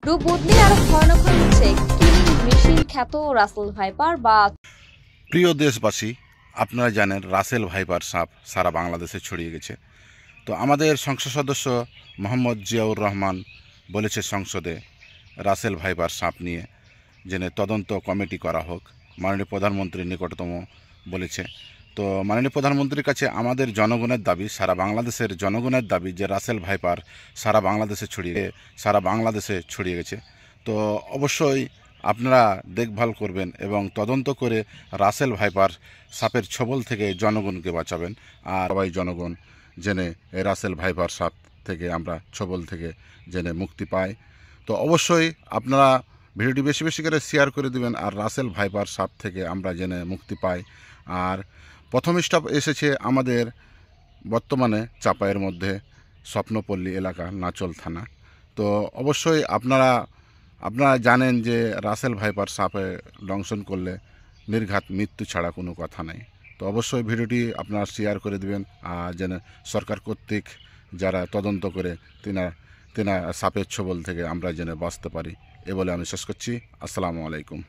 রূপ বদলে আরো ভয়ানক হয়ে উঠছে কিলিং মেশিন খ্যাত রাসেল ভাইপার বা। প্রিয় দেশবাসী, আপনারা জানেন রাসেল ভাইপার সাপ সারা বাংলাদেশে ছড়িয়ে গেছে। তো আমাদের সংসদ সদস্য মোহাম্মদ জিয়াউর রহমান বলেছে সংসদে রাসেল ভাইপার সাপ নিয়ে যেন তদন্ত কমিটি করা হোক। মাননীয় প্রধানমন্ত্রীর নিকটতম বলেছে। তো মাননীয় প্রধানমন্ত্রীর কাছে আমাদের জনগণের দাবি, সারা বাংলাদেশের জনগণের দাবি যে রাসেল ভাইপার সারা বাংলাদেশে ছড়িয়ে গেছে। তো অবশ্যই আপনারা দেখভাল করবেন এবং তদন্ত করে রাসেল ভাইপার সাপের ছবল থেকে জনগণকে বাঁচাবেন। আর সবাই জনগণ জেনে এই রাসেল ভাইপার সাপ থেকে আমরা ছবল থেকে জেনে মুক্তি পাই। তো অবশ্যই আপনারা ভিডিওটি বেশি বেশি করে শেয়ার করে দিবেন আর রাসেল ভাইপার সাপ থেকে আমরা জেনে মুক্তি পাই। আর প্রথম স্টপ এসেছে আমাদের বর্তমানে চাপাইয়ের মধ্যে স্বপ্নপল্লী এলাকা, নাচল থানা। তো অবশ্যই আপনারা জানেন যে রাসেল ভাইপার সাপে দংশন করলে নির্ঘাত মৃত্যু ছাড়া কোনো কথা নাই। তো অবশ্যই ভিডিওটি আপনারা শেয়ার করে দিবেন আর যেন সরকার কর্তৃক যারা তদন্ত করে তিনা সাপের ছবল থেকে আমরা যেন বাঁচতে পারি। এ বলে আমি শেষ করছি। আসসালামু আলাইকুম।